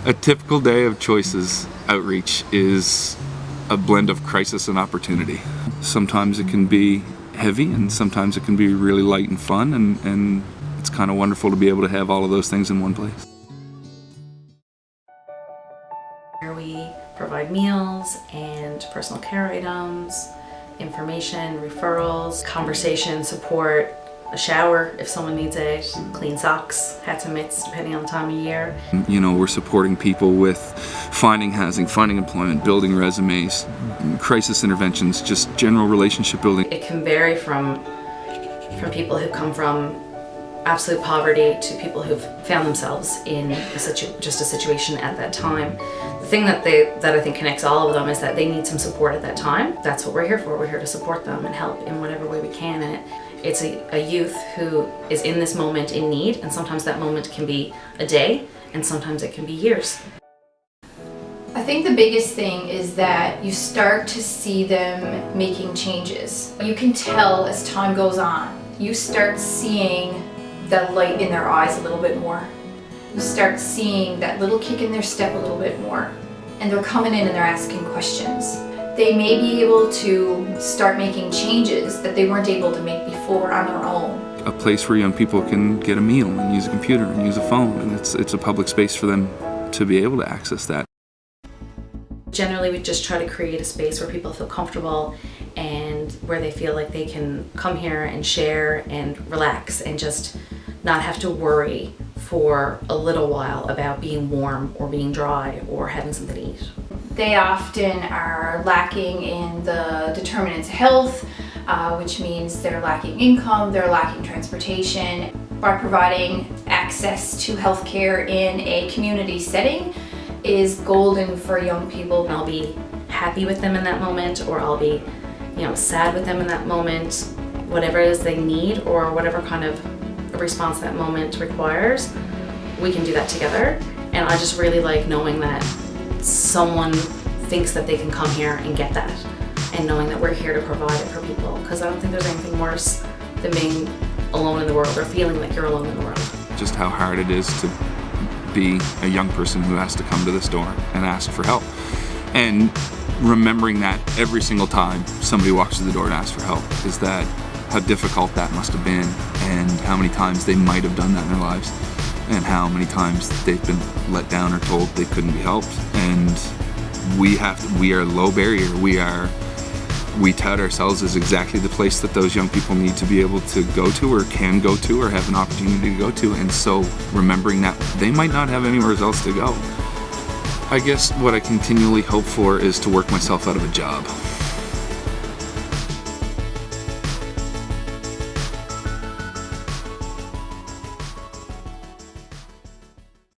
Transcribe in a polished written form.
A typical day of Choices outreach is a blend of crisis and opportunity. Sometimes it can be heavy and sometimes it can be really light and fun, and it's kind of wonderful to be able to have all of those things in one place. We provide meals and personal care items, information, referrals, conversation, support, a shower if someone needs it, clean socks, hats and mitts depending on the time of year. You know, we're supporting people with finding housing, finding employment, building resumes, crisis interventions, just general relationship building. It can vary from people who come from absolute poverty to people who've found themselves in just a situation at that time. The thing that I think connects all of them is that they need some support at that time. That's what we're here for. We're here to support them and help in whatever way we can. And it's a youth who is in this moment in need, and sometimes that moment can be a day and sometimes it can be years. I think the biggest thing is that you start to see them making changes. You can tell as time goes on. You start seeing the light in their eyes a little bit more. You start seeing that little kick in their step a little bit more. And they're coming in and they're asking questions. They may be able to start making changes that they weren't able to make before on their own. A place where young people can get a meal and use a computer and use a phone, and it's a public space for them to be able to access that. Generally, we just try to create a space where people feel comfortable and where they feel like they can come here and share and relax and just not have to worry for a little while about being warm or being dry or having something to eat. They often are lacking in the determinants of health, which means they're lacking income, they're lacking transportation. By providing access to healthcare in a community setting is golden for young people. I'll be happy with them in that moment, or I'll be, sad with them in that moment. Whatever it is they need or whatever kind of response that moment requires, we can do that together. And I just really like knowing that someone thinks that they can come here and get that, and knowing that we're here to provide it for people, because I don't think there's anything worse than being alone in the world or feeling like you're alone in the world. Just how hard it is to be a young person who has to come to this door and ask for help. And remembering that every single time somebody walks through the door and asks for help, is that how difficult that must have been, and how many times they might have done that in their lives, and how many times they've been let down or told they couldn't be helped. And we are low barrier. We tout ourselves as exactly the place that those young people need to be able to go to, or can go to, or have an opportunity to go to. And so remembering that they might not have anywhere else to go. I guess what I continually hope for is to work myself out of a job.